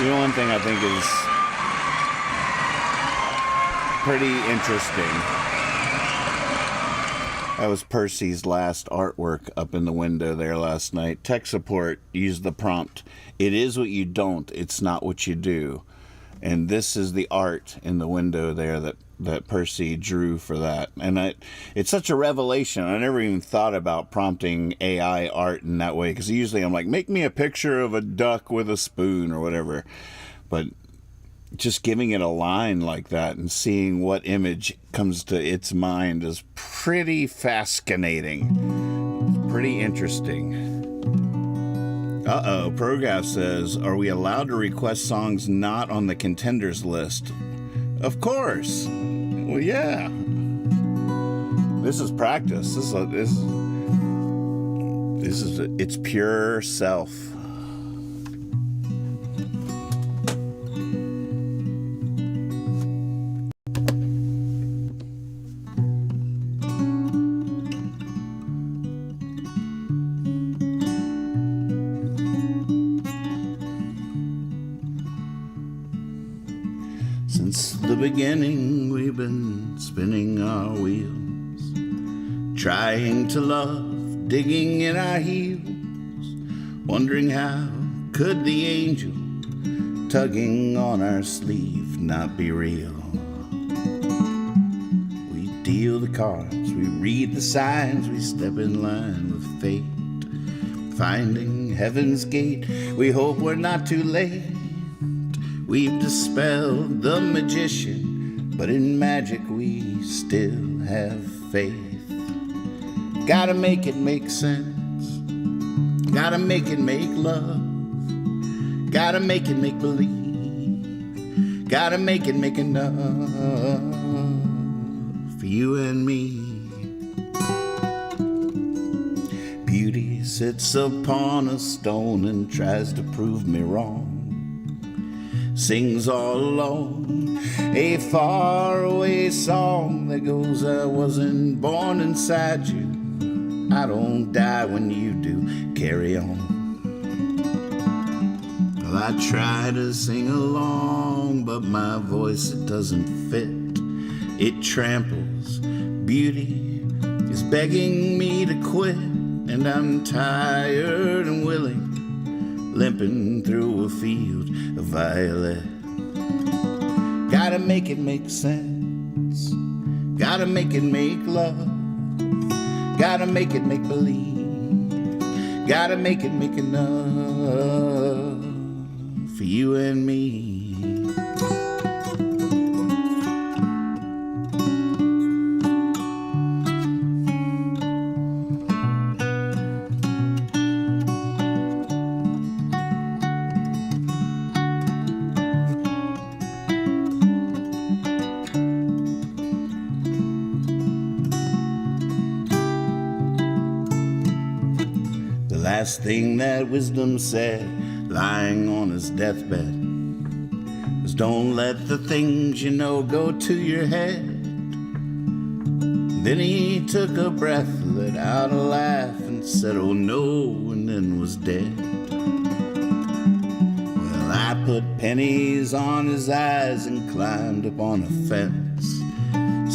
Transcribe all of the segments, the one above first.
You know, one thing I think is pretty interesting. That was Percy's last artwork up in the window there last night. Tech support used the prompt, "It is what you don't, it's not what you do." And this is the art in the window there that Percy drew for that. And it's such a revelation. I never even thought about prompting AI art in that way, because usually I'm like, make me a picture of a duck with a spoon or whatever. But just giving it a line like that and seeing what image comes to its mind is pretty fascinating. Pretty interesting. Prograph says, are we allowed to request songs not on the contenders list? Of course. Well, yeah. This is practice. It's pure self. Since the beginning, we've been spinning our wheels, trying to love, digging in our heels, wondering how could the angel tugging on our sleeve not be real. We deal the cards, we read the signs, we step in line with fate, finding heaven's gate, we hope we're not too late. We've dispelled the magician, but in magic we still have faith. Gotta make it make sense, gotta make it make love, gotta make it make believe, gotta make it make enough for you and me. Beauty's sits upon a stone and tries to prove me wrong. Sings all alone a faraway song that goes, I wasn't born inside you, I don't die when you do, carry on. Well, I try to sing along, but my voice, it doesn't fit. It tramples, beauty is begging me to quit, and I'm tired and willing, limping through a field of violet. Gotta make it make sense, gotta make it make love, gotta make it make believe, gotta make it make enough for you and me. Last thing that wisdom said, lying on his deathbed, was don't let the things you know go to your head. Then he took a breath, let out a laugh, and said, oh no, and then was dead. Well, I put pennies on his eyes and climbed up on a fence,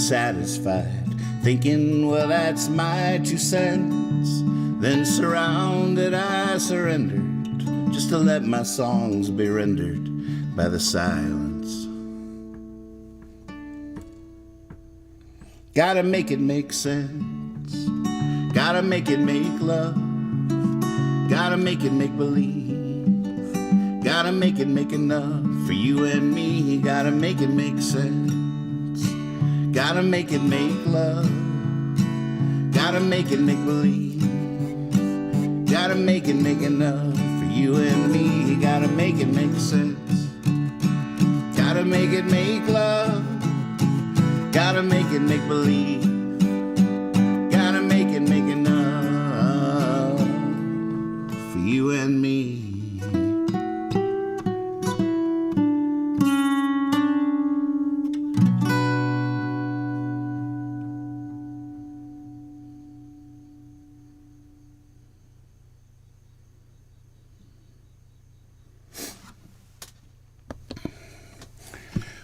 satisfied, thinking, well, that's my 2 cents. Then surrounded, I surrendered, just to let my songs be rendered by the silence. Gotta make it make sense, gotta make it make love, gotta make it make believe, gotta make it make enough for you and me. Gotta make it make sense, gotta make it make love, gotta make it make believe, gotta make it make enough for you and me. Gotta make it make sense, gotta make it make love, gotta make it make believe, gotta make it make enough for you and me.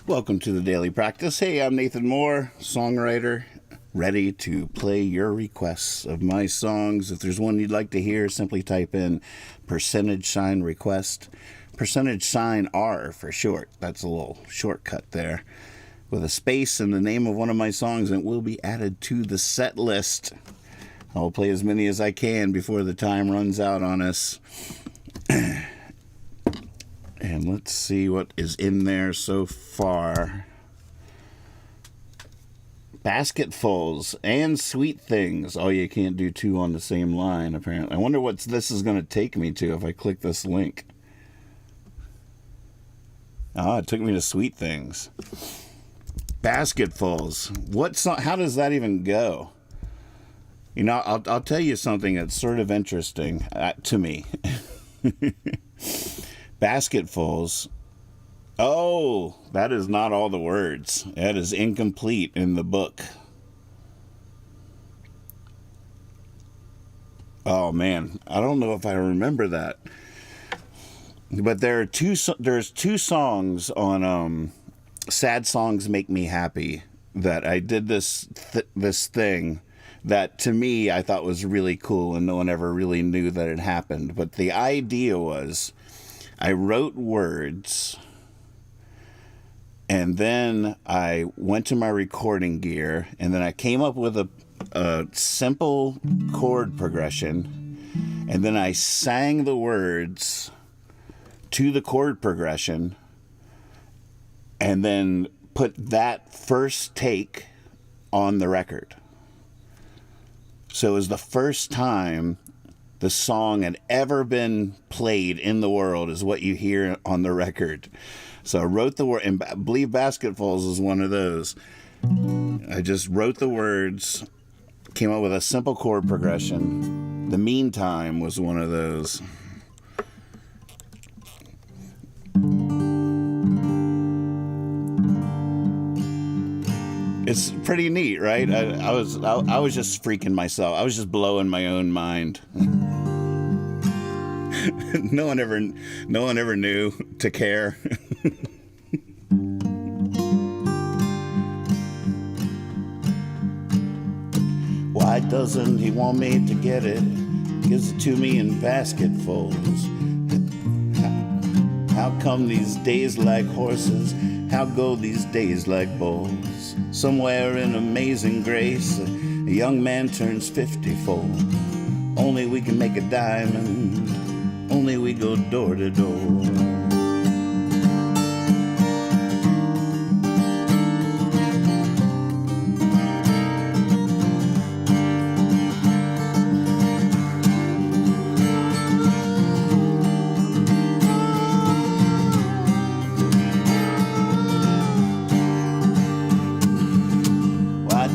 Welcome to the Daily Practice. Hey, I'm Nathan Moore, songwriter, ready to play your requests of my songs. If there's one you'd like to hear, simply type in $sign request, $sign R for short. That's a little shortcut there, with a space in the name of one of my songs, and it will be added to the set list. I'll play as many as I can before the time runs out on us. And let's see what is in there so far. Basketfuls and Sweet Things. Oh, you can't do 2 on the same line, apparently. I wonder what this is going to take me to if I click this link. Ah, it took me to Sweet Things. Basketfuls. What song? How does that even go? You know, I'll tell you something that's sort of interesting to me. Basketfuls. Oh, that is not all the words. That is incomplete in the book. Oh man, I don't know if I remember that. But there's 2 songs on Sad Songs Make Me Happy that I did this thing that to me I thought was really cool, and no one ever really knew that it happened. But the idea was, I wrote words, and then I went to my recording gear, and then I came up with a simple chord progression, and then I sang the words to the chord progression, and then put that first take on the record. So it was the first time the song had ever been played in the world, is what you hear on the record. So I wrote the word, and I believe Basketfuls is one of those. I just wrote the words, came up with a simple chord progression, The Meantime was one of those. It's pretty neat, right? I was just freaking myself. I was just blowing my own mind. No one ever knew to care. Why doesn't he want me to get it? Gives it to me in basketfuls. How come these days like horses? How go these days like bulls? Somewhere in amazing grace, a young man turns 50-fold. Only we can make a diamond. Only we go door to door.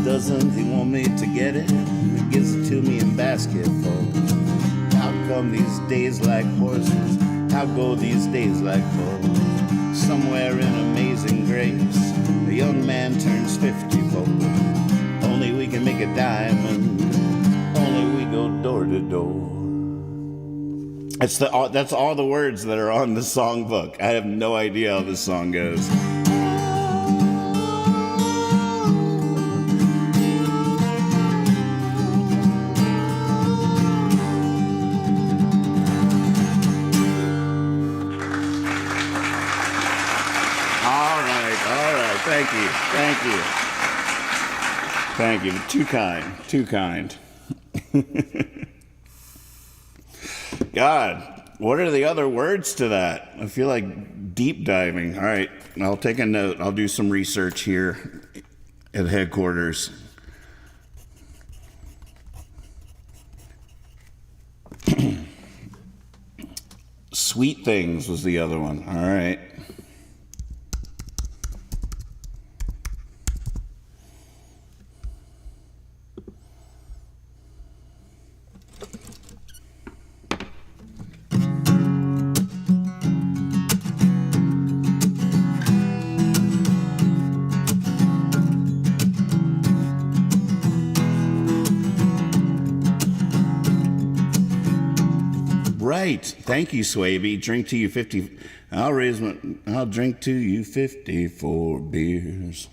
Doesn't he want me to get it? He gives it to me in basketfuls. How come these days like horses? How go these days like bulls? Somewhere in amazing grace, a young man turns 50-fold. Only we can make a diamond. Only we go door to door. That's all the words that are on the songbook. I have no idea how this song goes. Thank you. Too kind. God, what are the other words to that? I feel like deep diving. All right, I'll take a note. I'll do some research here at headquarters. Sweet Things was the other one. All right. Right. Thank you, Swaby. Drink to you 50. I'll drink to you 54 beers.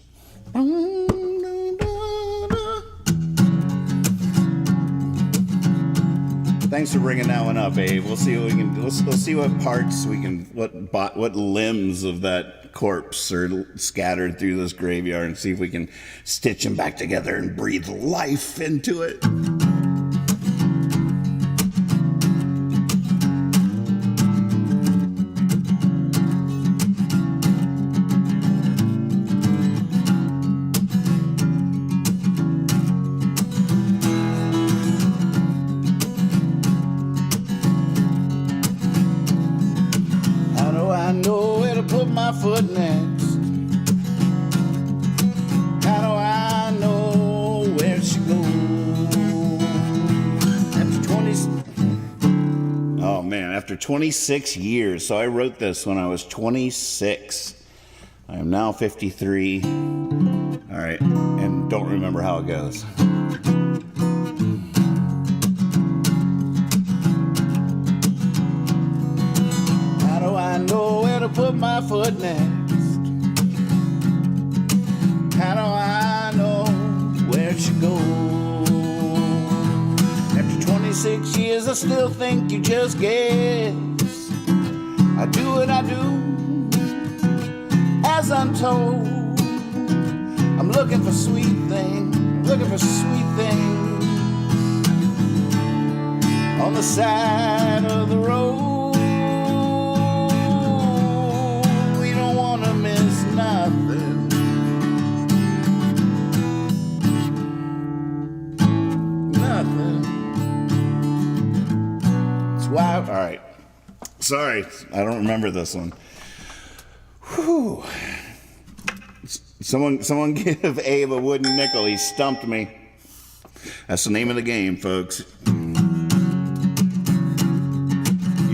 Thanks for bringing that one up, Abe. We'll see what we can. We'll see what parts we can. What limbs of that corpse are scattered through this graveyard, and see if we can stitch them back together and breathe life into it. Foot next. How do I know where she goes? After 26 years. So I wrote this when I was 26. I am now 53. All right, and don't remember how it goes. How do I know where to put my foot next? How do I know where it should go? After 26 years, I still think you just guess. I do what I do, as I'm told. I'm looking for sweet things, on the side of the road. We don't want to miss nothing. It's why. All right. Sorry, I don't remember this one. Whew. Someone give Abe a wooden nickel. He stumped me. That's the name of the game, folks.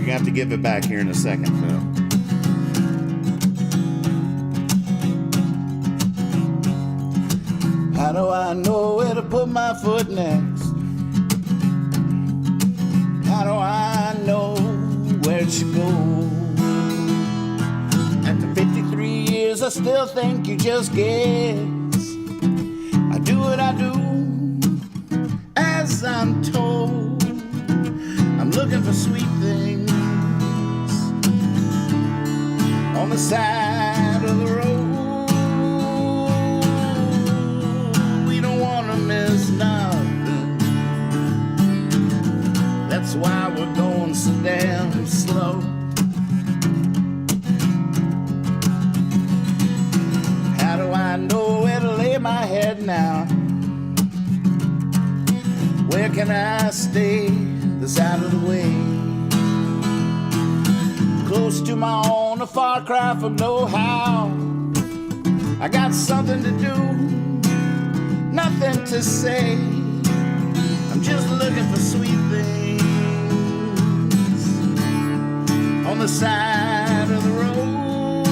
You're gonna have to give it back here in a second, Phil. How do I know where to put my foot next? How do I know where it should go? After 53 years, I still think you just guess. I do what I do as I'm told. I'm looking for sweet things on the side of the road. We don't want to miss nothing. That's why we're going so damn slow. How do I know where to lay my head now? Where can I stay that's out of the way? Close to my own, a far cry from know-how. I got something to do, nothing to say. I'm just looking for sweet things on the side of the road.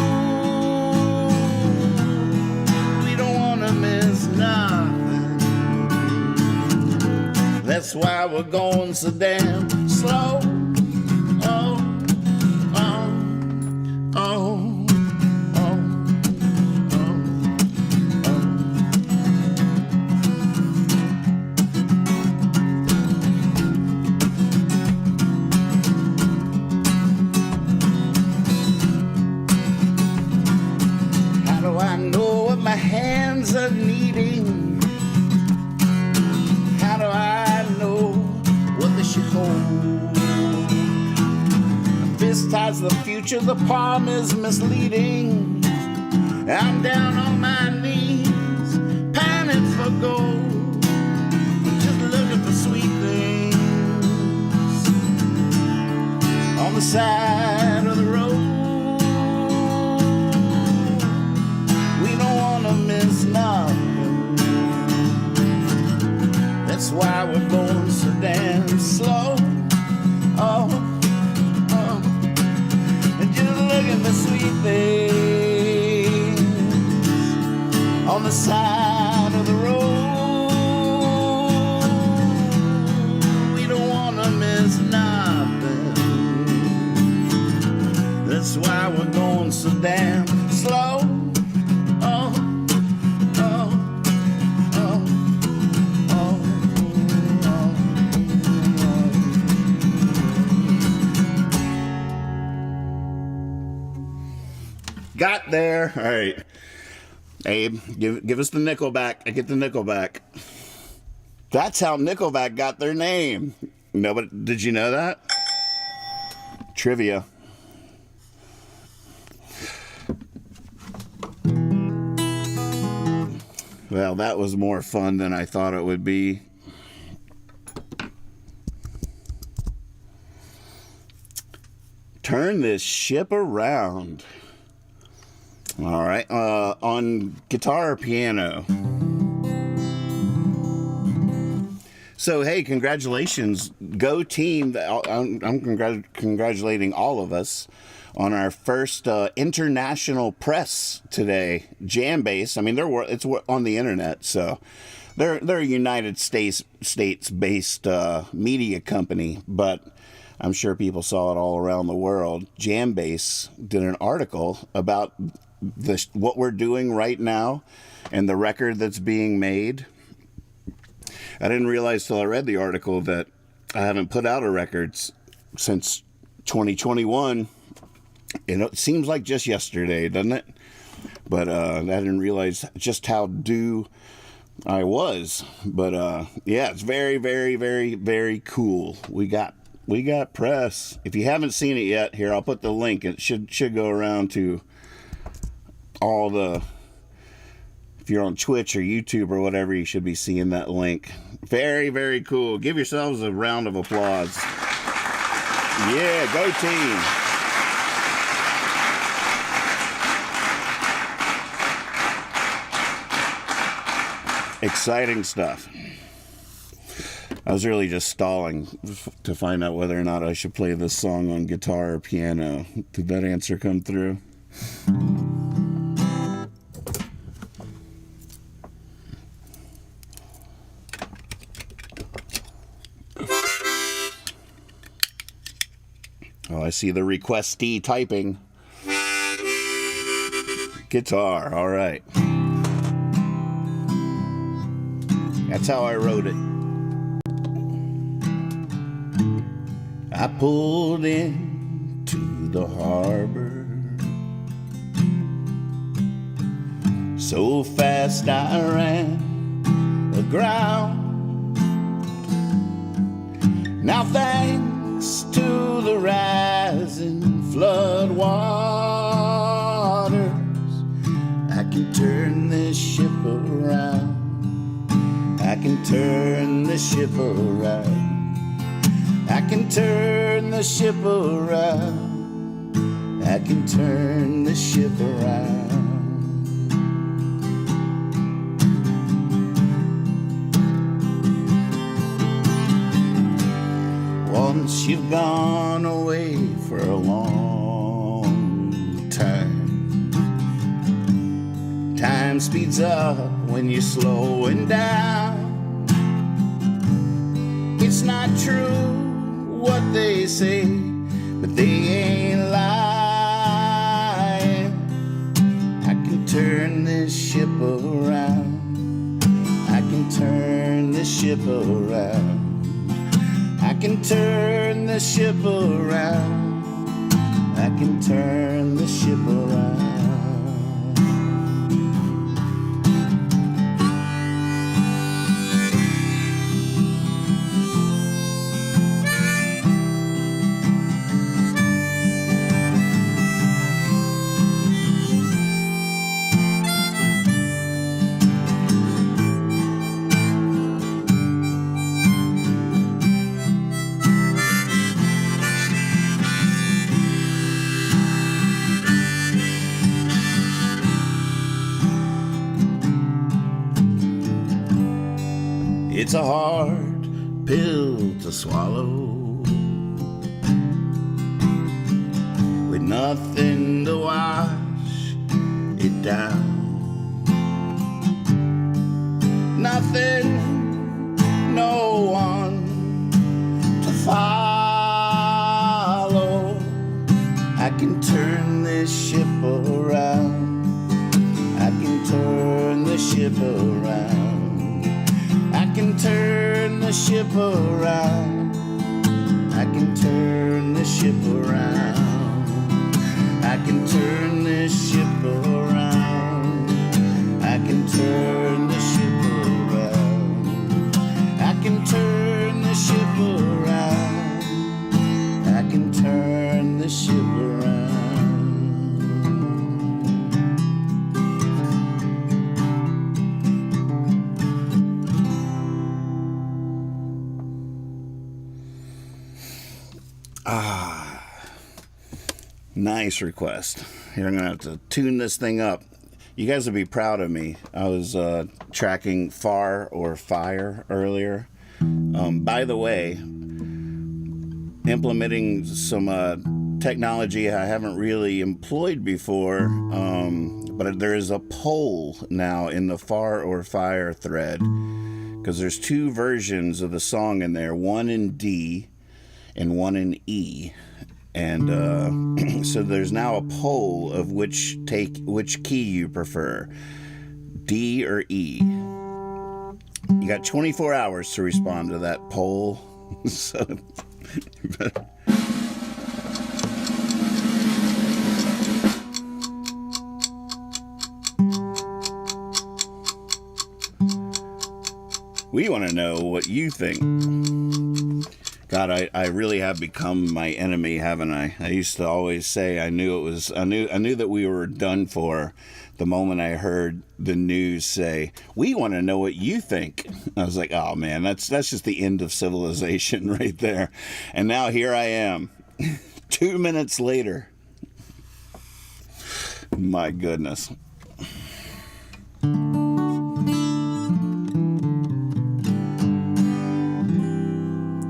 We don't want to miss nothing. That's why we're going so damn slow. Oh, oh, oh, oh, oh, oh. How do I know what my hands are needing? How do I know what they should hold? The fist ties the future, the palm is misleading. I'm down on my knees, pining for gold. Just looking for sweet things on the side of the road. We don't want to miss nothing. That's why we're going so damn slow. Oh, oh, and just looking for sweet things on the side of the road. We don't want to miss nothing. That's why we're going so damn slow. Oh, oh, oh, oh. Got there. All right. Abe, give us the Nickelback. I get the Nickelback. That's how Nickelback got their name. No, but did you know that? Trivia. Well, that was more fun than I thought it would be. Turn this ship around. All right, on guitar or piano. So, hey, congratulations. Go team. I'm congratulating all of us on our first international press today. Jam Base. I mean, it's on the internet, so they're a United States based media company, but I'm sure people saw it all around the world. Jam Base did an article about what we're doing right now and the record that's being made. I didn't realize till I read the article that I haven't put out a record since 2021. And it seems like just yesterday, doesn't it? But I didn't realize just how due I was. But yeah, it's very, very, very, very cool. We got press. If you haven't seen it yet, here, I'll put the link. It should go around to all the, if you're on Twitch or YouTube or whatever, you should be seeing that link. Very, very cool. Give yourselves a round of applause. Yeah, go team. Exciting stuff. I was really just stalling to find out whether or not I should play this song on guitar or piano. Did that answer come through? Oh, I see the requestee typing. Guitar, all right. That's how I wrote it. I pulled into the harbor so fast I ran aground. Now thanks to the rising flood waters, I can turn this ship around. I can turn the ship around. I can turn the ship around. I can turn the ship around. Once you've gone away for a long time, time speeds up when you're slowing down. It's not true what they say, but they ain't lying. I can turn this ship around. I can turn this ship around. I can turn the ship around. I can turn the ship around. It's a hard pill to swallow, with nothing to wash it down. Nothing, no one to follow. I can turn this ship around. I can turn the ship around. I can turn the ship around. I can turn the ship around. I can turn this ship around. I can turn the ship around. I can turn the ship around. I can turn the ship around. Nice request. Here, I'm going to have to tune this thing up. You guys will be proud of me. I was tracking Far or Fire earlier. By the way, implementing some technology I haven't really employed before, but there is a poll now in the Far or Fire thread, because there's two versions of the song in there, one in D and one in E. And so there's now a poll of which key you prefer, D or E. You got 24 hours to respond to that poll. So we want to know what you think. God, I really have become my enemy, haven't I? I used to always say I knew that we were done for the moment I heard the news say, we want to know what you think. I was like, oh man, that's just the end of civilization right there. And now here I am, 2 minutes later. My goodness.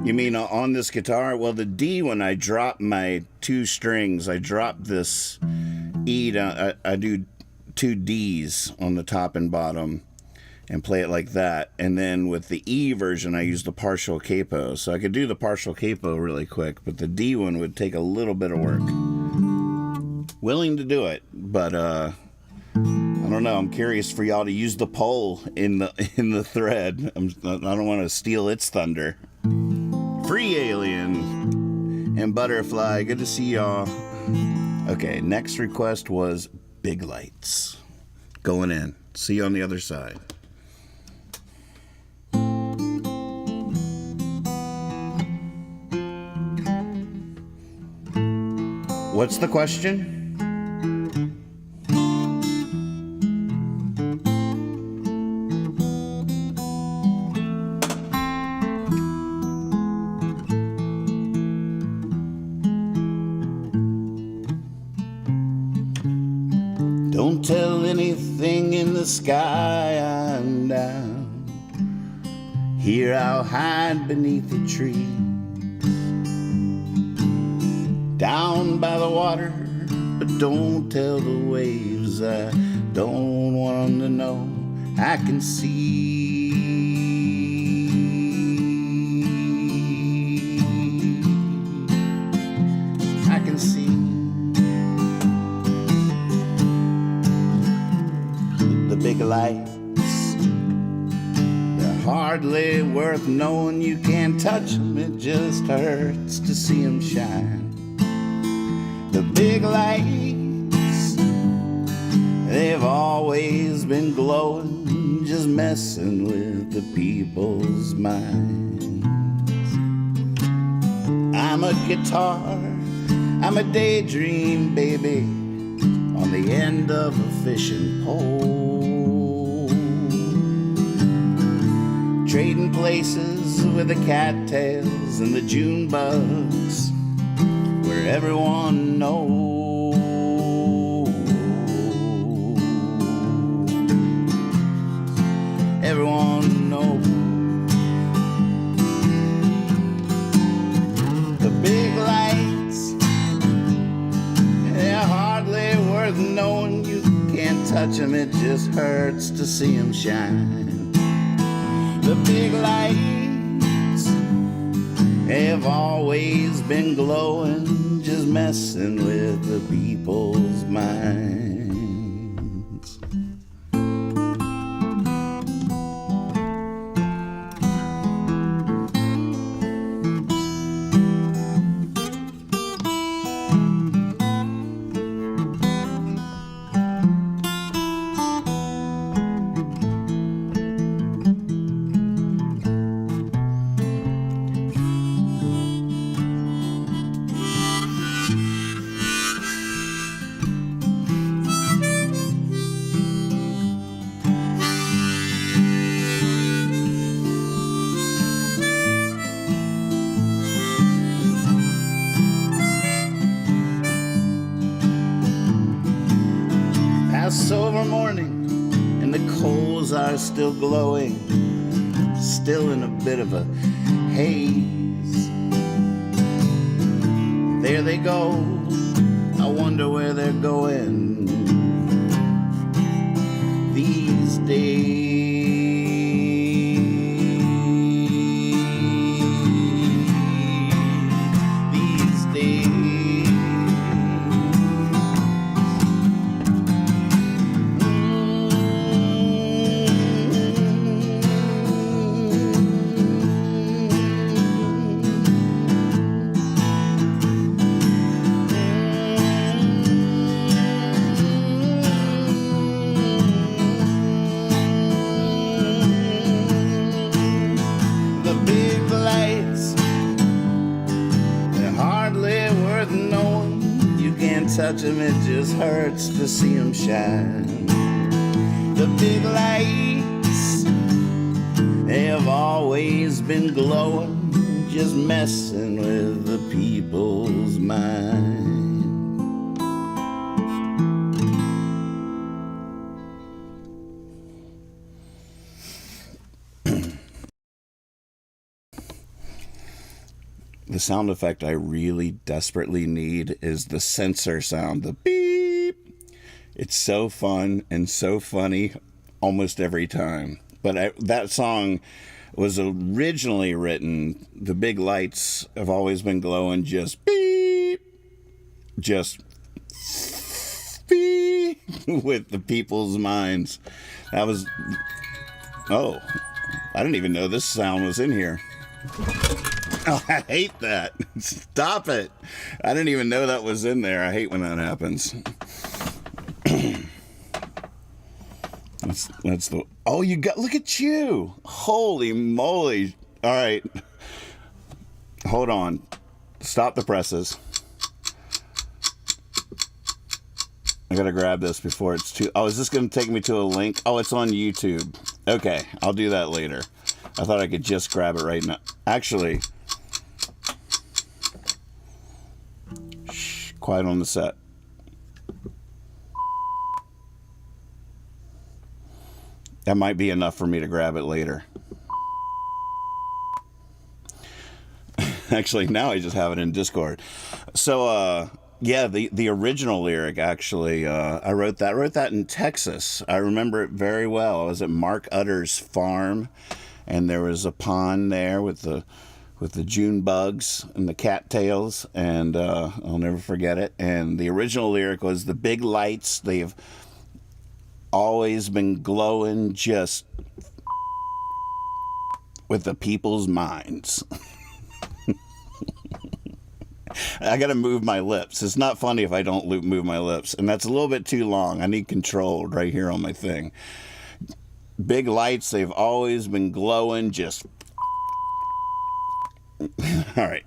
You mean on this guitar? Well, the D, when I drop my 2 strings, I drop this E down. I do 2 Ds on the top and bottom and play it like that. And then with the E version, I use the partial capo. So I could do the partial capo really quick, but the D one would take a little bit of work. Willing to do it, but I don't know. I'm curious for y'all to use the poll in the thread. I don't want to steal its thunder. Free Alien and Butterfly, good to see y'all. Okay, next request was Big Lights. Going in. See you on the other side. What's the question? Don't tell anything in the sky I'm down. Here I'll hide beneath a tree. Down by the water, but don't tell the waves. I don't want them to know I can see. I can see. The big lights, they're hardly worth knowing. You can't touch them, it just hurts to see them shine. The big lights, they've always been glowing, just messing with the people's minds. I'm a guitar, I'm a daydream baby on the end of a fishing pole, trading places with the cattails and the June bugs, where everyone knows. Everyone knows. The big lights, they're hardly worth knowing. You can't touch them, it just hurts to see them shine. The big lights have always been glowing, just messing with the people's minds. Passover morning, and the coals are still glowing, still in a bit of a haze. There they go, I wonder where they're going these days. These days. Touch them, it just hurts to see them shine. The big lights, they have always been glowing, just messing with the people's mind. the sound effect I really desperately need is the sensor sound, the beep. It's so fun and so funny almost every time. But that song was originally written, the big lights have always been glowing, just beep, just beep, with the people's minds. That was, oh, I didn't even know this sound was in here. Oh, I hate that. Stop it. I didn't even know that was in there. I hate when that happens. That's the... Oh, you got... Look at you. Holy moly. All right. Hold on. Stop the presses. I gotta grab this before it's too... Oh, is this gonna take me to a link? Oh, it's on YouTube. Okay, I'll do that later. I thought I could just grab it right now. Actually... Shh, quiet on the set. That might be enough for me to grab it later. Actually, now I just have it in Discord. So, yeah, the original lyric, actually, I wrote that in Texas. I remember it very well. I was at Mark Utter's farm, and there was a pond there with the June bugs and the cattails, and I'll never forget it. And the original lyric was, the big lights, they've always been glowing just with the people's minds. I gotta move my lips. It's not funny if I don't move my lips, and that's a little bit too long. I need controlled right here on my thing. Big lights, they've always been glowing just... All right,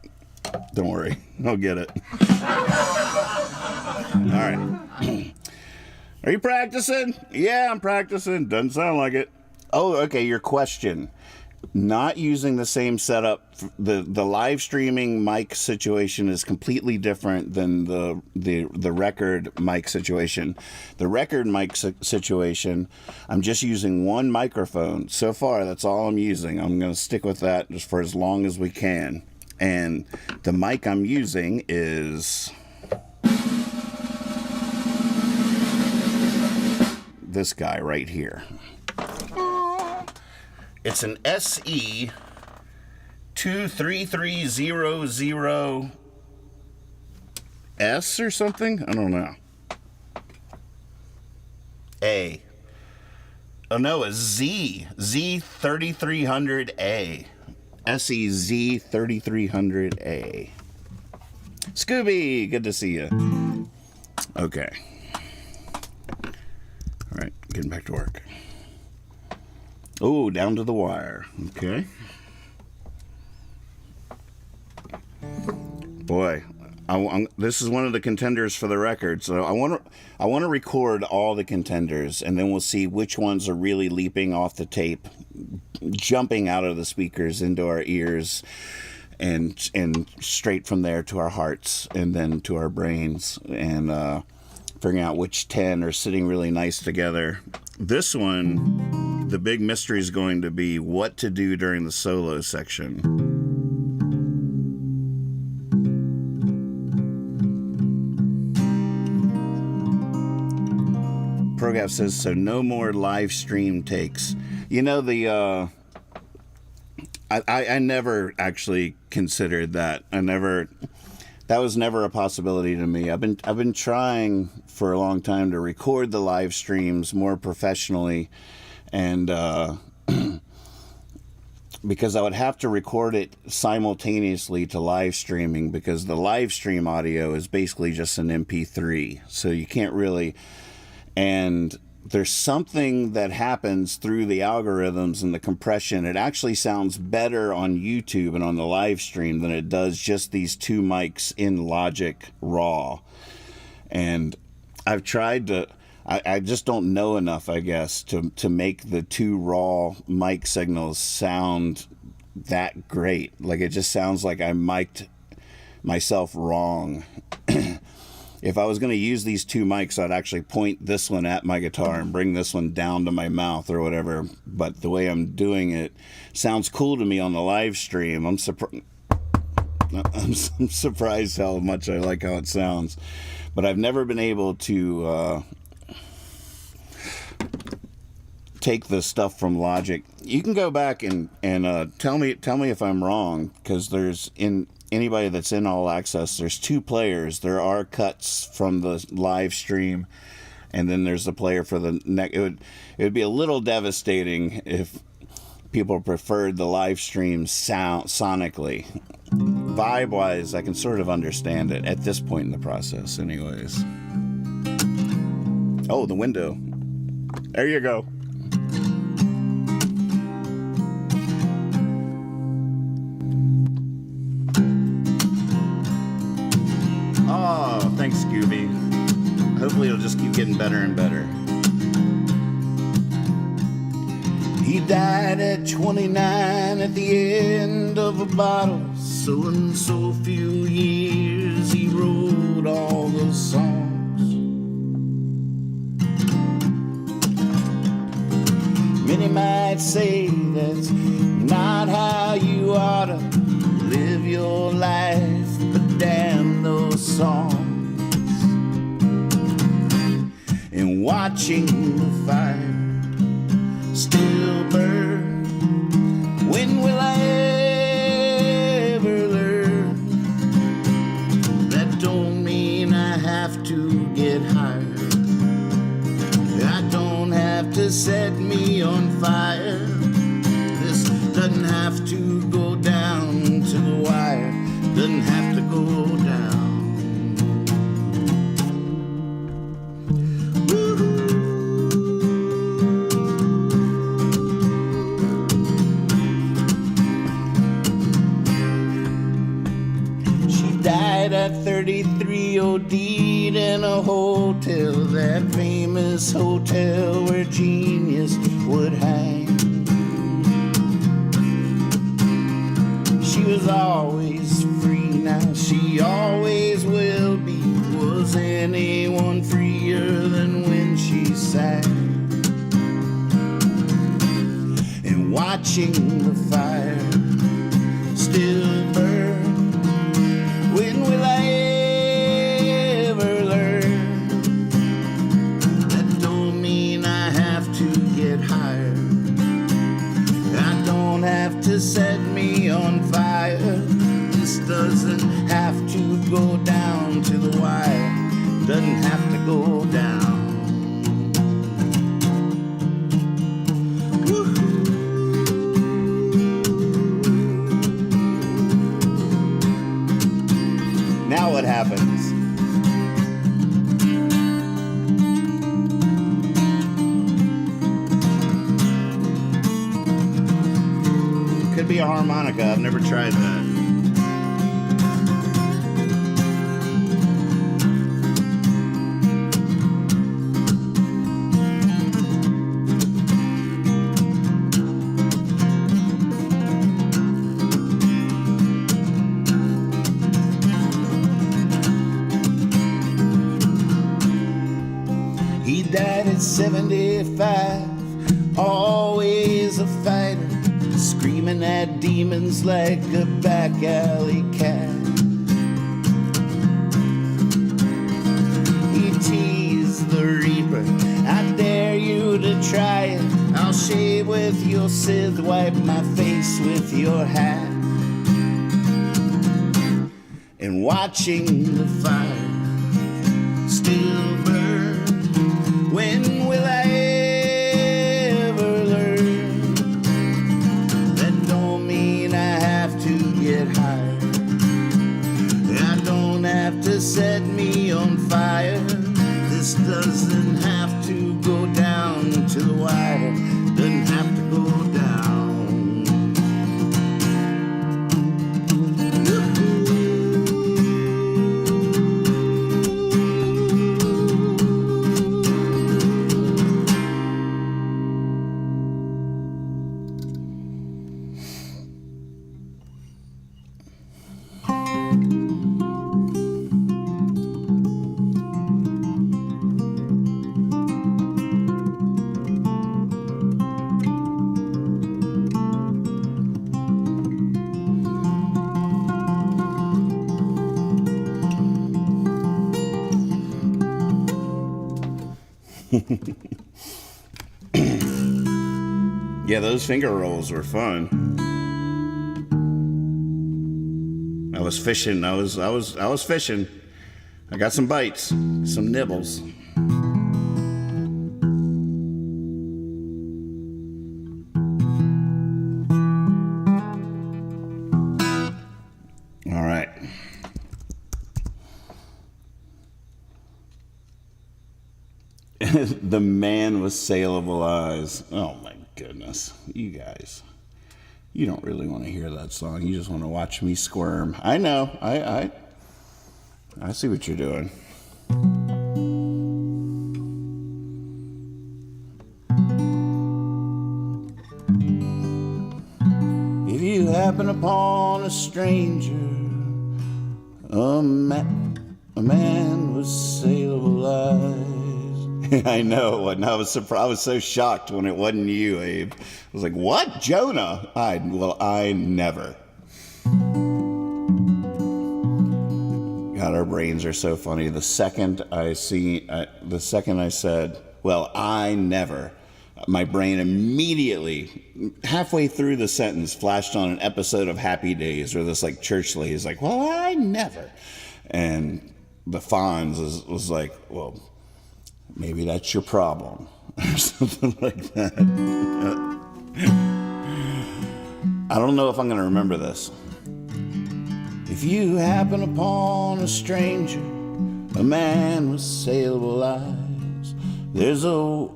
don't worry, I'll get it. All right. Are you practicing? Yeah, I'm practicing. Doesn't sound like it. Oh, okay, your question. Not using the same setup. The live streaming mic situation is completely different than the record mic situation. The record mic situation, I'm just using one microphone. So far, that's all I'm using. I'm going to stick with that just for as long as we can. And the mic I'm using is... this guy right here. It's an SE 23300S or something? I don't know. A. Oh no, a Z3300A. SE Z3300A. Scooby, good to see you. Okay. All right, getting back to work. Oh, down to the wire. Okay. Boy, this is one of the contenders for the record. So I want to record all the contenders, and then we'll see which ones are really leaping off the tape, jumping out of the speakers into our ears, and straight from there to our hearts, and then to our brains, and figuring out which 10 are sitting really nice together. This one, the big mystery is going to be what to do during the solo section. Prograf says, so no more live stream takes. You know, I never actually considered that. That was never a possibility to me. I've been trying for a long time to record the live streams more professionally, and because I would have to record it simultaneously to live streaming, because the live stream audio is basically just an MP3, so you can't really... And there's something that happens through the algorithms and the compression. It actually sounds better on YouTube and on the live stream than it does just these two mics in Logic Raw. And I've tried to... I just don't know enough, I guess, to make the two raw mic signals sound that great. Like, it just sounds like I mic'd myself wrong. If I was going to use these two mics, I'd actually point this one at my guitar and bring this one down to my mouth or whatever. But the way I'm doing it sounds cool to me on the live stream. I'm surprised. I'm surprised how much I like how it sounds. But I've never been able to take the stuff from Logic. You can go back and tell me if I'm wrong, because there's anybody that's in All Access, there's 2 players. There are cuts from the live stream, and then there's the player for the next. It would be a little devastating if people preferred the live stream sound sonically. Vibe wise, I can sort of understand it at this point in the process, anyways. Oh, the window. There you go. Oh, thanks, Scooby. Hopefully it'll just keep getting better and better. He died at 29 at the end of a bottle. So in so few years he wrote all those songs. Many might say that's not how you ought to live your life, but damn those songs. And watching the fire still burn, when will I ever learn? That don't mean I have to get higher. I don't have to set me on fire. This doesn't have to go down to the wire. Doesn't have to go down. At 33, OD'd in a hotel, that famous hotel where genius would hang. She was always free, now she always will be. Was anyone freer than when she sang? And watching the fire still burn, when will I ever learn? That don't mean I have to get higher. I don't have to set me on fire. This doesn't have to go down to the wire. Doesn't have to go down. Now what happens? Could be a harmonica. I've never tried that. He died at 75, always a fighter, screaming at demons like a back alley cat. He teased the reaper, I dare you to try it. I'll shave with your scythe, wipe my face with your hat. And watching the fire still burn, when will I ever learn? That don't mean I have to get higher. I don't have to set me on fire. This doesn't have to go down to the wire. Doesn't have to go down. Yeah, those finger rolls were fun. I was fishing. I was fishing. I got some bites, some nibbles. All right. The man with saleable eyes. Oh my goodness. You guys. You don't really want to hear that song. You just want to watch me squirm. I know. I see what you're doing. If you happen upon a stranger, a man with saleable eyes. I know, and I was surprised. I was so shocked when it wasn't you, Abe. I was like, "What, Jonah?" I never. God, our brains are so funny. The second I said, "Well, I never," my brain immediately, halfway through the sentence, flashed on an episode of Happy Days where this like church lady is like, "Well, I never," and the Fonz was like, "Well, maybe that's your problem," or something like that. I don't know if I'm going to remember this. If you happen upon a stranger, a man with saleable eyes, there's a...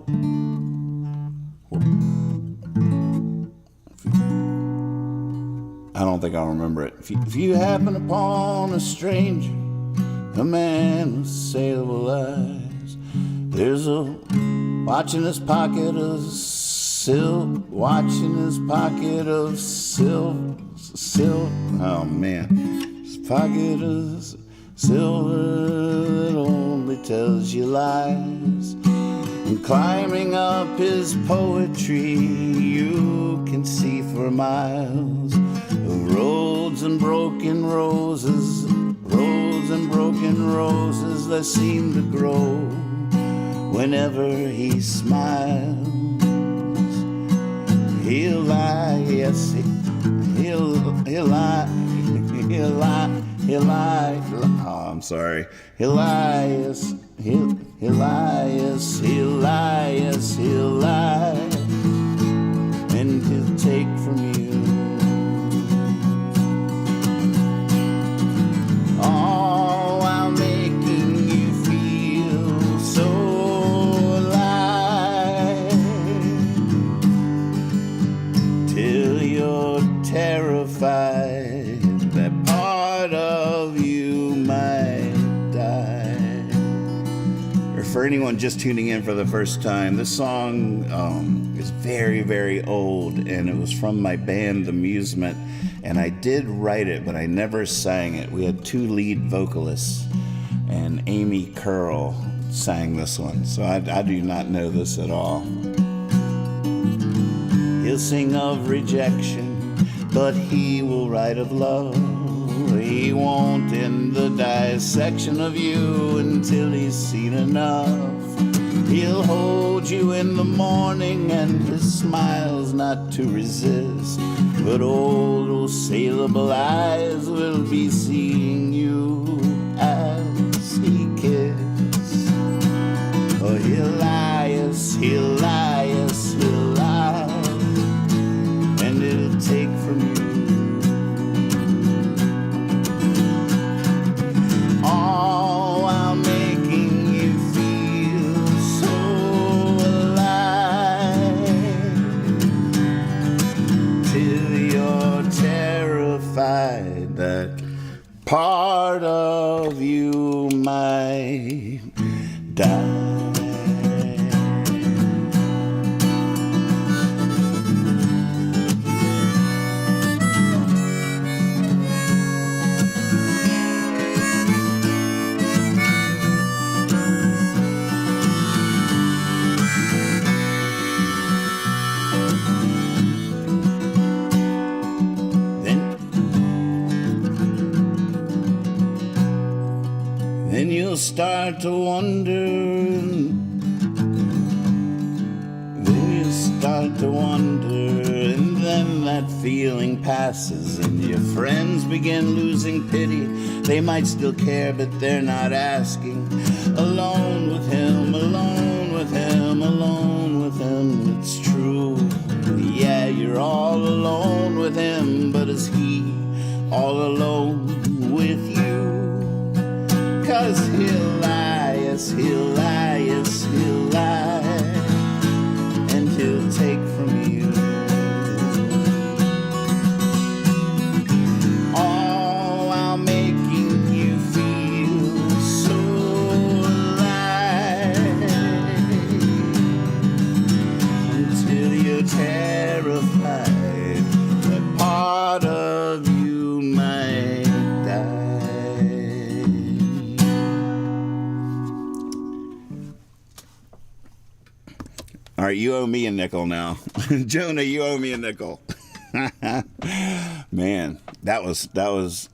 I don't think I'll remember it. If you happen upon a stranger, a man with saleable eyes, there's a watching his pocket of silver. Oh man, his pocket of silver that only tells you lies. And climbing up his poetry, you can see for miles of roads and broken roses that seem to grow whenever he smiles. He'll lie, yes, he'll lie. Oh, I'm sorry. He'll lie, yes, he'll lie, yes, he'll lie, yes, he'll lie, and he'll take from you all while making you feel so alive, till you're terrified that part of you might die. Or for anyone just tuning in for the first time, this song is very, very old, and it was from my band Amusement, and I did write it, but I never sang it. We had two lead vocalists, and Amy Curl sang this one, so I do not know this at all. He'll sing of rejection, but he will write of love. He won't end the dissection of you until he's seen enough. He'll hold you in the morning, and his smile's not to resist, but old saleable eyes will be seeing you as he kisses. Oh, he'll lie, yes, he'll lie, yes, he'll lie, and it'll take from you all while making you feel so alive, till you're terrified that part of you might die. Then you'll start to wonder start to wonder, and then that feeling passes, and your friends begin losing pity. They might still care, but they're not asking. Alone with him, alone with him, alone with him, it's true. Yeah, you're all alone with him, but is he all alone with you? 'Cause he'll lie, yes, he'll lie, yes, he'll lie, and he'll take from you all while making you feel so alive, until you're terrified that part of you might die. All right, you owe me a nickel now. Jonah, you owe me a nickel. Man, that was I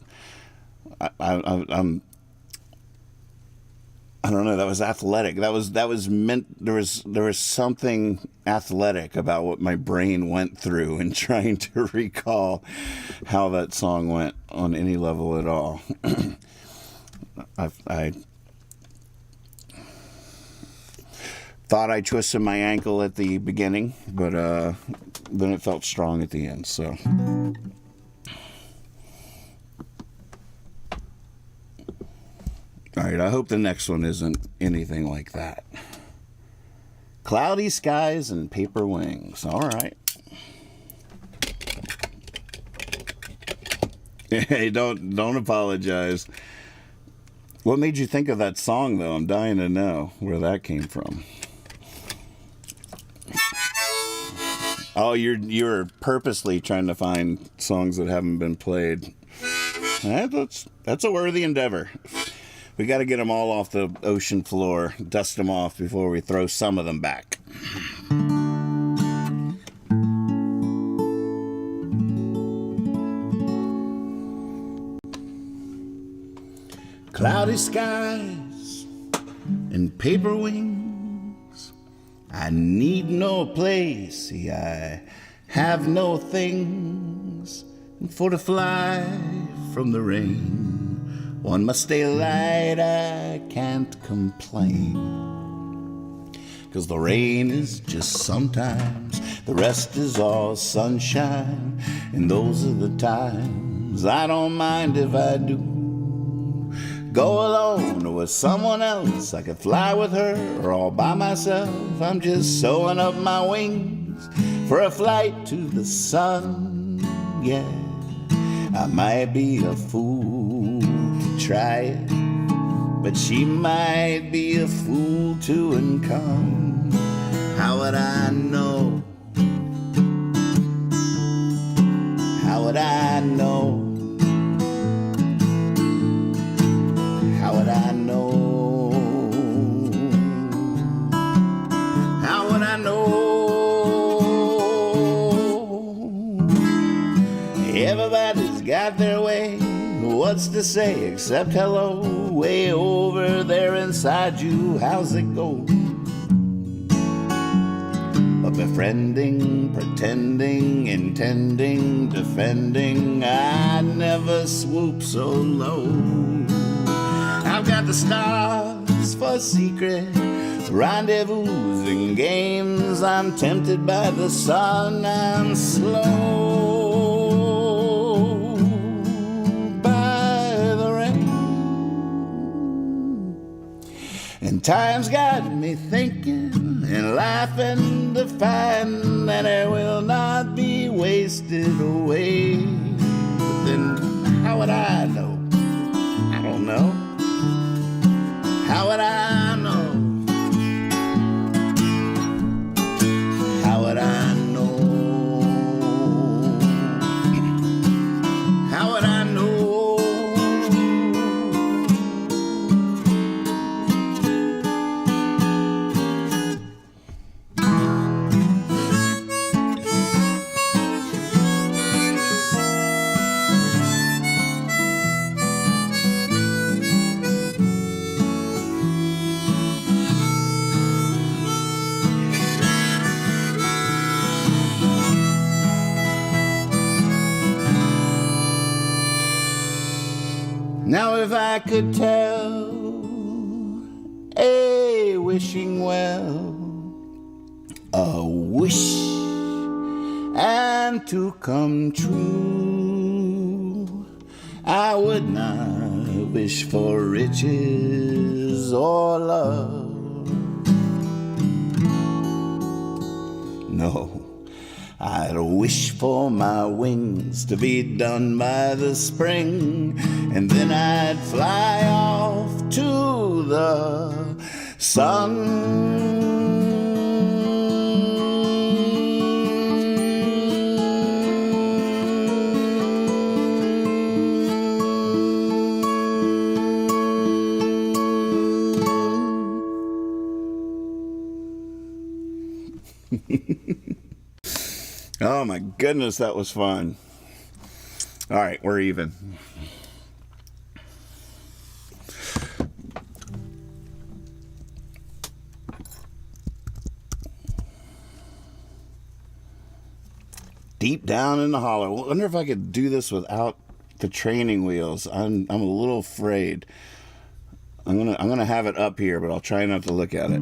don't know, that was athletic. That was meant, there was something athletic about what my brain went through in trying to recall how that song went on any level at all. I thought I twisted my ankle at the beginning, but then it felt strong at the end, so. All right, I hope the next one isn't anything like that. Cloudy skies and paper wings. All right. Hey, don't apologize. What made you think of that song, though? I'm dying to know where that came from. Oh, you're purposely trying to find songs that haven't been played. That's a worthy endeavor. We got to get them all off the ocean floor, dust them off before we throw some of them back. Cloudy skies and paper wings. I need no place, see, I have no things. And for to fly from the rain, one must stay light, I can't complain. 'Cause the rain is just sometimes, the rest is all sunshine. And those are the times I don't mind if I do. Go alone or with someone else, I could fly with her or all by myself. I'm just sewing up my wings for a flight to the sun, yeah. I might be a fool to try it, but she might be a fool too and come. How would I know? How would I know? How would I know? How would I know? Everybody's got their way. What's to say except hello? Way over there inside you, how's it go? But befriending, pretending, intending, defending, I never swoop so low. I've got the stars for secret rendezvous and games. I'm tempted by the sun, I'm slow by the rain. And time's got me thinking and laughing to find that it will not be wasted away. But then how would I know? I don't know. How would I know? How would I know? How would I know? Now if I could tell a wishing well a wish and to come true, I would not wish for riches or love. No, I'd wish for my wings to be done by the spring, and then I'd fly off to the sun. Oh my goodness, that was fun. All right, we're even. Deep down in the hollow. I wonder if I could do this without the training wheels. I'm a little afraid. I'm gonna have it up here, but I'll try not to look at it.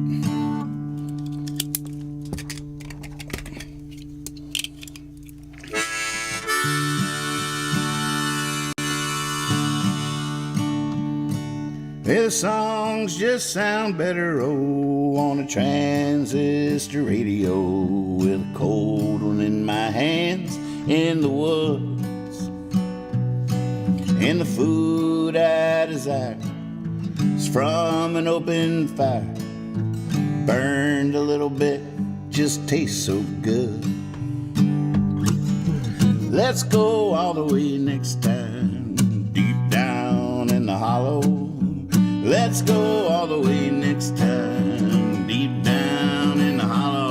The songs just sound better, oh, on a transistor radio, with a cold one in my hands in the woods. And the food I desire is from an open fire, burned a little bit, just tastes so good. Let's go all the way next time, deep down in the hollow. Let's go all the way next time, deep down in the hollow.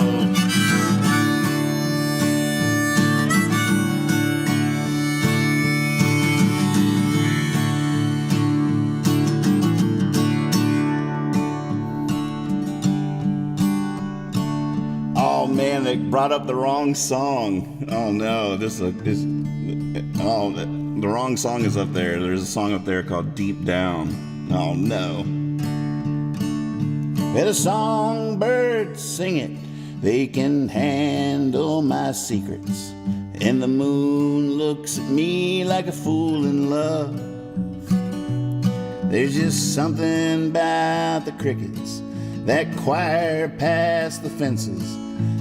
Oh man, they brought up the wrong song. Oh no, the wrong song is up there. There's a song up there called Deep Down. Oh no. Let a songbird sing it, they can handle my secrets. And the moon looks at me like a fool in love. There's just something about the crickets that choir past the fences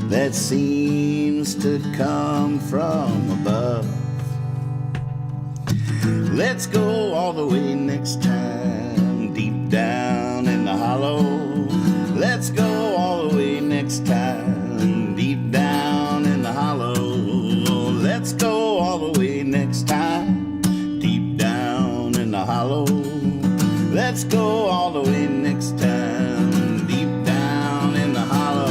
that seems to come from above. Let's go all the way next time, deep down in the hollow. Let's go all the way next time, deep down in the hollow. Let's go all the way next time, deep down in the hollow. Let's go all the way next time, deep down in the hollow.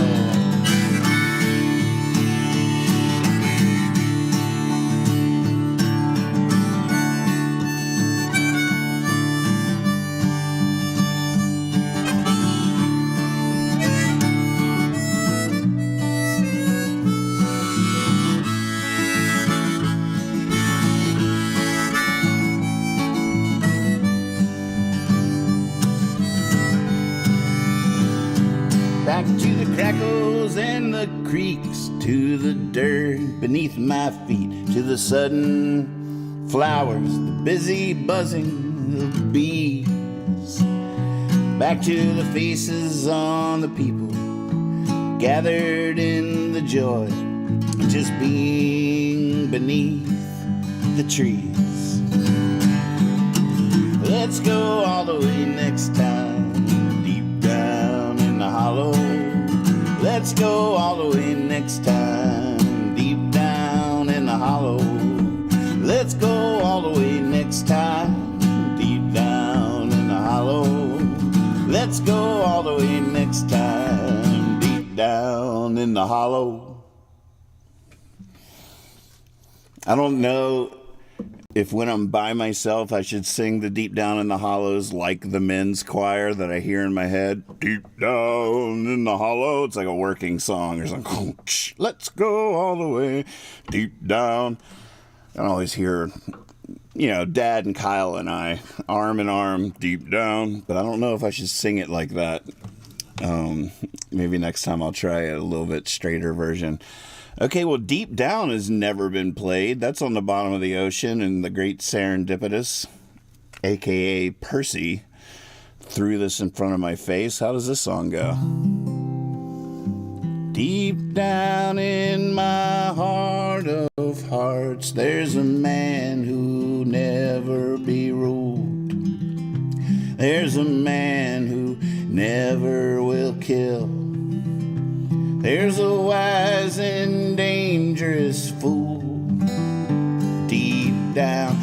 Back to the crackles and the creeks, to the dirt beneath my feet, to the sudden flowers, the busy buzzing of bees. Back to the faces on the people, gathered in the joy of just being beneath the trees. Let's go all the way next time, deep down in the hollow. Let's go all the way next time, deep down in the hollow. Let's go all the way next time, deep down in the hollow. Let's go all the way next time, deep down in the hollow. I don't know if when I'm by myself I should sing the Deep Down in the Hollows like the men's choir that I hear in my head. Deep down in the hollow. It's like a working song or something. Let's go all the way deep down. I always hear Dad and Kyle and I, arm in arm, deep down. But I don't know if I should sing it like that. Maybe next time I'll try a little bit straighter version. Okay, well, Deep Down has never been played. That's on the bottom of the ocean, and the great Serendipitous, a.k.a. Percy, threw this in front of my face. How does this song go? Deep down in my heart of hearts, there's a man who never be ruled. There's a man who never will kill. There's a wise and dangerous fool. Deep down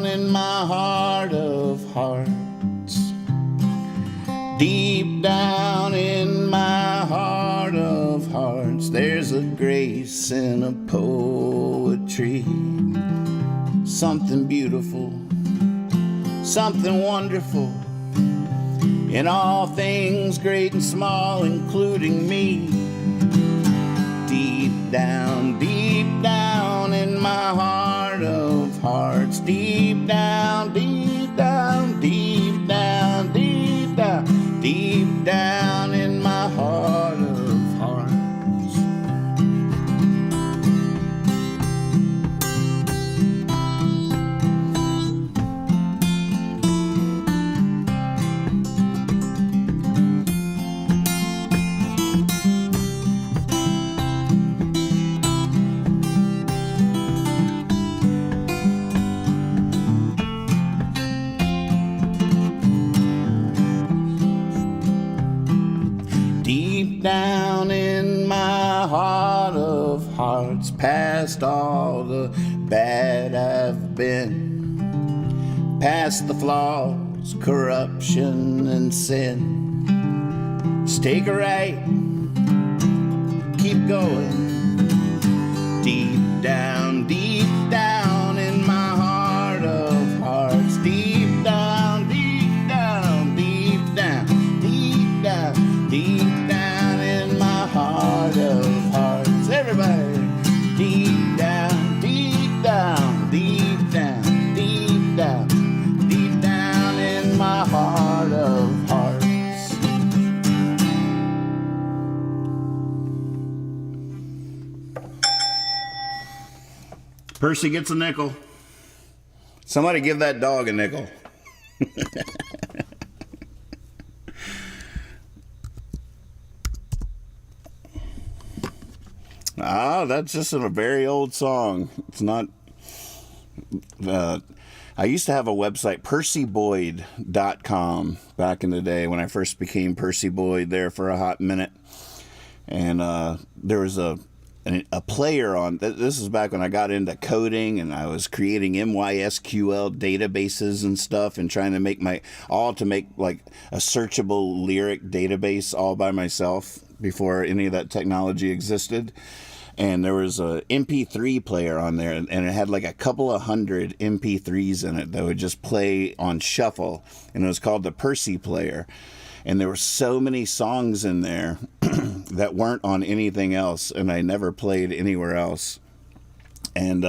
in my heart of hearts. Deep down in my heart of hearts, there's a grace and a poetry. Something beautiful, something wonderful. In all things great and small, including me. Deep down in my heart of hearts. Deep down, deep down, deep down, deep down, deep down in my heart of hearts. Down in my heart of hearts, past all the bad I've been, past the flaws, corruption, and sin. Just take a right, keep going. Deep down in my heart of hearts. Deep down, deep down, deep down, deep down, deep down in my heart of hearts. Everybody, deep down, deep down, deep down, deep down, deep down in my heart of hearts. Percy gets a nickel. Somebody give that dog a nickel. That's just a very old song. It's not... I used to have a website, percyboyd.com, back in the day when I first became Percy Boyd there for a hot minute. And there was a player on... This is back when I got into coding and I was creating MySQL databases and stuff and trying to make like a searchable lyric database all by myself before any of that technology existed. And there was a MP3 player on there, and it had like a couple of hundred MP3s in it that would just play on shuffle, and it was called the Percy Player. And there were so many songs in there that weren't on anything else, and I never played anywhere else. And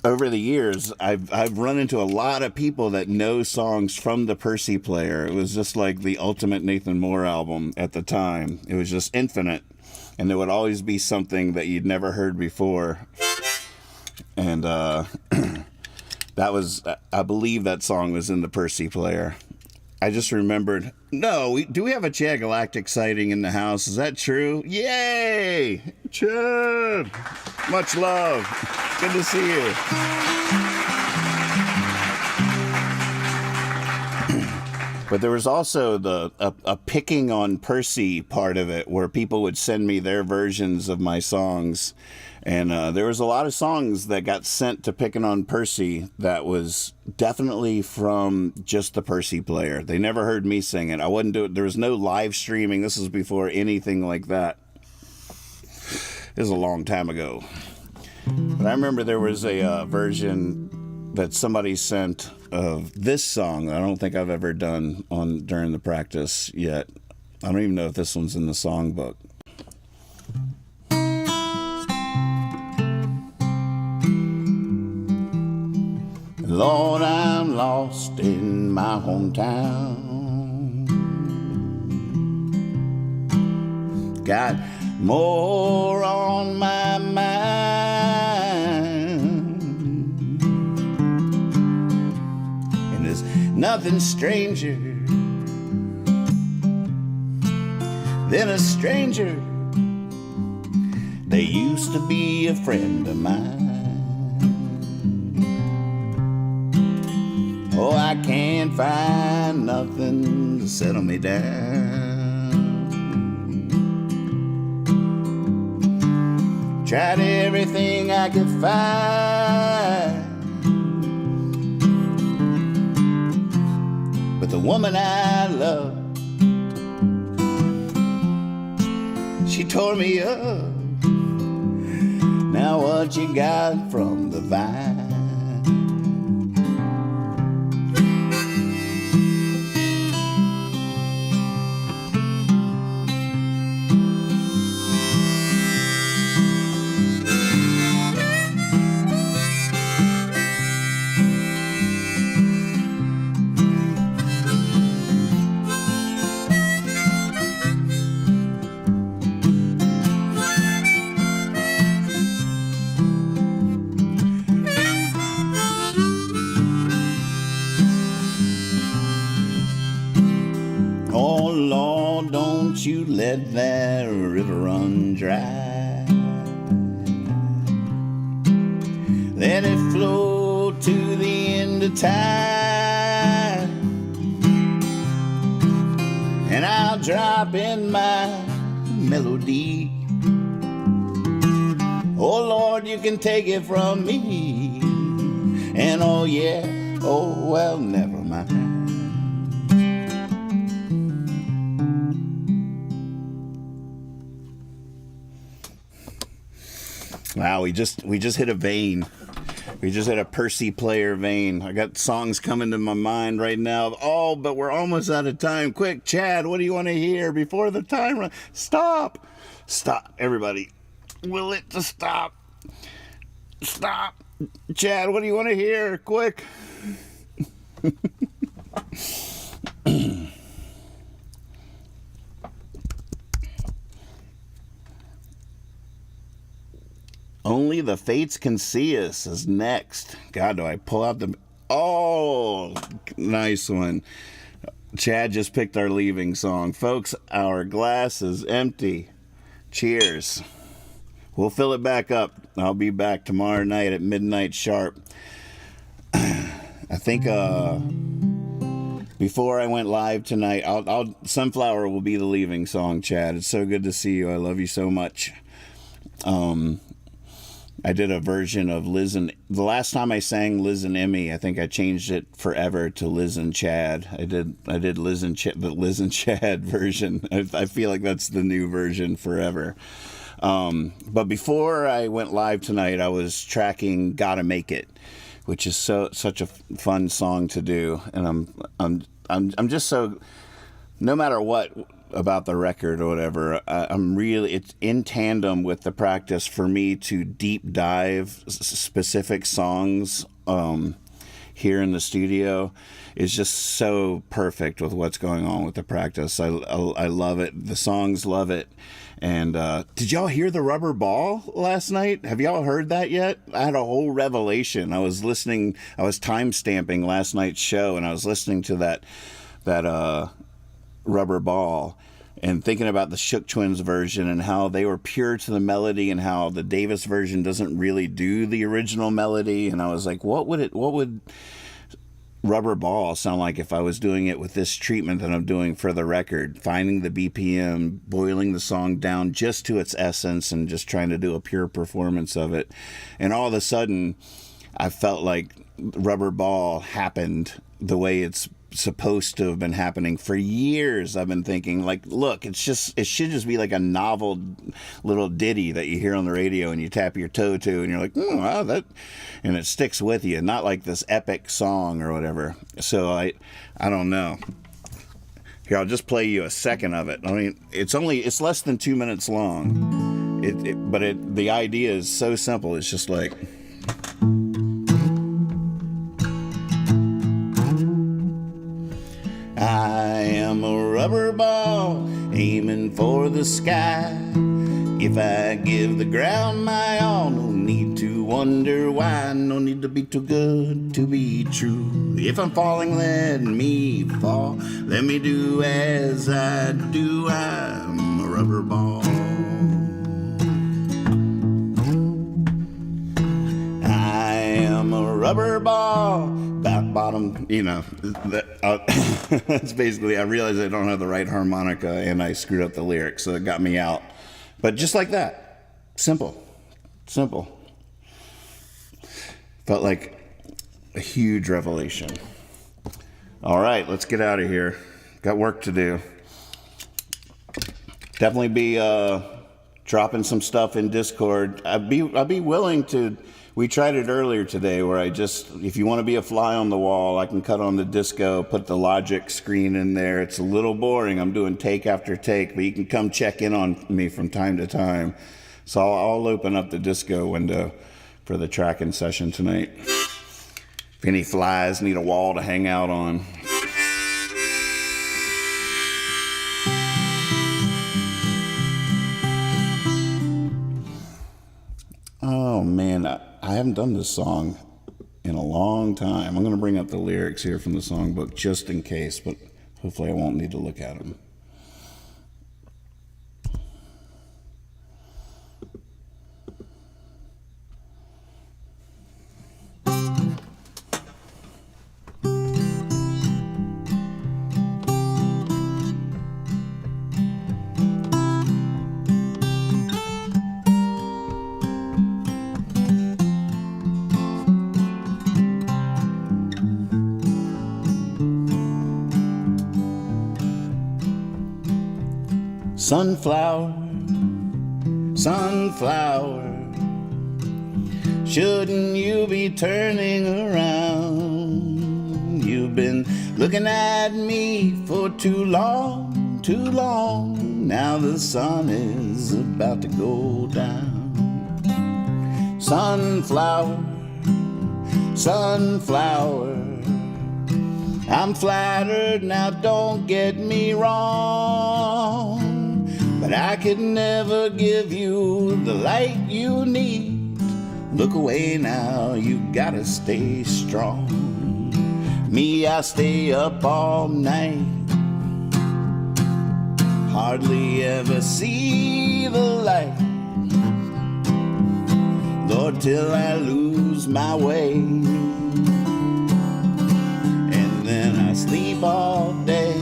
over the years, I've run into a lot of people that know songs from the Percy Player. It was just like the ultimate Nathan Moore album at the time. It was just infinite, and there would always be something that you'd never heard before. And that was, I believe that song was in the Percy Player. I just remembered, do we have a Chad Galactic sighting in the house? Is that true? Yay! Chad! Much love. Good to see you. But there was also a picking on Percy part of it, where people would send me their versions of my songs. And there was a lot of songs that got sent to Picking on Percy that was definitely from just the Percy Player. They never heard me sing it. I wouldn't do it. There was no live streaming. This was before anything like that. It was a long time ago. But I remember there was a version that somebody sent of this song that I don't think I've ever done during the practice yet. I don't even know if this one's in the songbook. Lord, I'm lost in my hometown. Got more on my mind, and there's nothing stranger than a stranger. They used to be a friend of mine. Oh, I can't find nothing to settle me down. Tried everything I could find, but the woman I love, she tore me up. Now what you got from the vine? Oh Lord, don't you let that river run dry. Let it flow to the end of time, and I'll drop in my melody. Oh Lord, you can take it from me, and oh yeah, oh well, never mind. Wow, we just hit a vein. We just hit a Percy Player vein. I got songs coming to my mind right now. Oh, but we're almost out of time. Quick, Chad, what do you want to hear before the time runs? Stop. Stop, everybody. Will it to stop? Stop. Chad, what do you want to hear? Quick. Only the Fates Can See Us is next. God, do I pull out the... Oh, nice one. Chad just picked our leaving song. Folks, our glass is empty. Cheers. We'll fill it back up. I'll be back tomorrow night at midnight sharp. I think before I went live tonight, Sunflower will be the leaving song, Chad. It's so good to see you. I love you so much. I did a version of Liz and... The last time I sang Liz and Emmy, I think I changed it forever to Liz and Chad. I did the Liz and Chad version. I feel like that's the new version forever. But before I went live tonight, I was tracking "Gotta Make It," which is such a fun song to do, and I'm just so... No matter what about the record or whatever, it's in tandem with the practice for me to deep dive specific songs here in the studio is just so perfect with what's going on with the practice. I love it. The songs love it. And did y'all hear the Rubberball last night? Have y'all heard that yet? I had a whole revelation. I was time stamping last night's show, and I was listening to that Rubberball and thinking about the Shook Twins version and how they were pure to the melody and how the Davis version doesn't really do the original melody. And I was like, what would Rubberball sound like if I was doing it with this treatment that I'm doing for the record, finding the BPM, boiling the song down just to its essence and just trying to do a pure performance of it. And all of a sudden I felt like Rubberball happened the way it's supposed to have been happening for years. I've been thinking, like, look, it should just be like a novel little ditty that you hear on the radio and you tap your toe to and you're like, wow, that, and it sticks with you, not like this epic song or whatever. So I don't know. Here, I'll just play you a second of it. I mean, it's less than 2 minutes long. But the idea is so simple. It's just like... rubber ball, aiming for the sky. If I give the ground my all, no need to wonder why. No need to be too good to be true. If I'm falling, let me fall. Let me do as I do. I'm a rubber ball. I am a rubber ball. Back bottom, that's basically, I realized I don't have the right harmonica and I screwed up the lyrics, so it got me out. But just like that, simple. Felt like a huge revelation. All right, let's get out of here. Got work to do. Definitely be dropping some stuff in Discord. I'd be willing to. We tried it earlier today where if you want to be a fly on the wall, I can cut on the disco, put the Logic screen in there. It's a little boring. I'm doing take after take, but you can come check in on me from time to time. So I'll open up the disco window for the tracking session tonight. If any flies need a wall to hang out on. Oh man, I haven't done this song in a long time. I'm going to bring up the lyrics here from the songbook just in case, but hopefully I won't need to look at them. Sunflower, sunflower, shouldn't you be turning around? You've been looking at me for too long. Now the sun is about to go down. Sunflower, sunflower, I'm flattered, now don't get me wrong. But I could never give you the light you need. Look away now, you gotta stay strong. Me, I stay up all night, hardly ever see the light. Lord, till I lose my way, and then I sleep all day.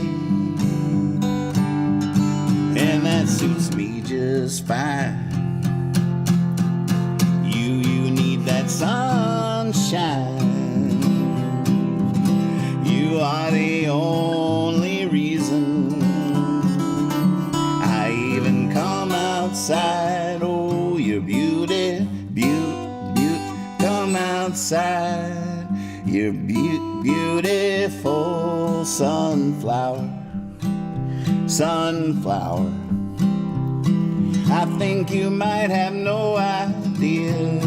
And that suits me just fine. You need that sunshine. You are the only reason I even come outside. Oh, your beauty, come outside. You're beautiful sunflower. Sunflower, I think you might have no idea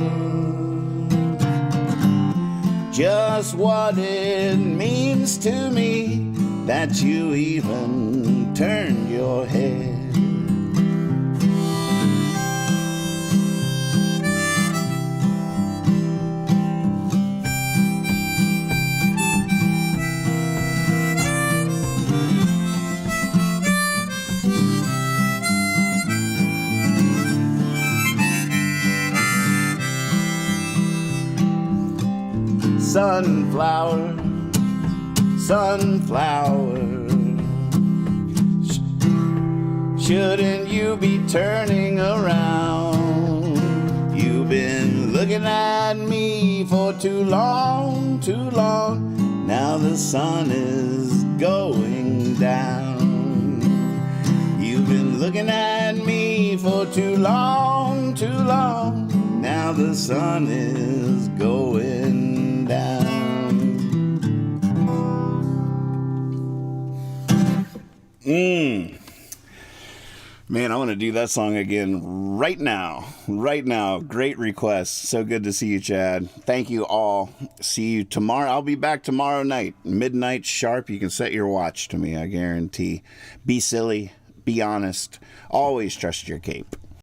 just what it means to me that you even turned your head. Sunflower, sunflower, shouldn't you be turning around? You've been looking at me for too long. Now the sun is going down. You've been looking at me for too long. Now the sun is going down. Man, I want to do that song again right now. Right now. Great request. So good to see you, Chad. Thank you all. See you tomorrow. I'll be back tomorrow night, midnight sharp. You can set your watch to me, I guarantee. Be silly. Be honest. Always trust your cape.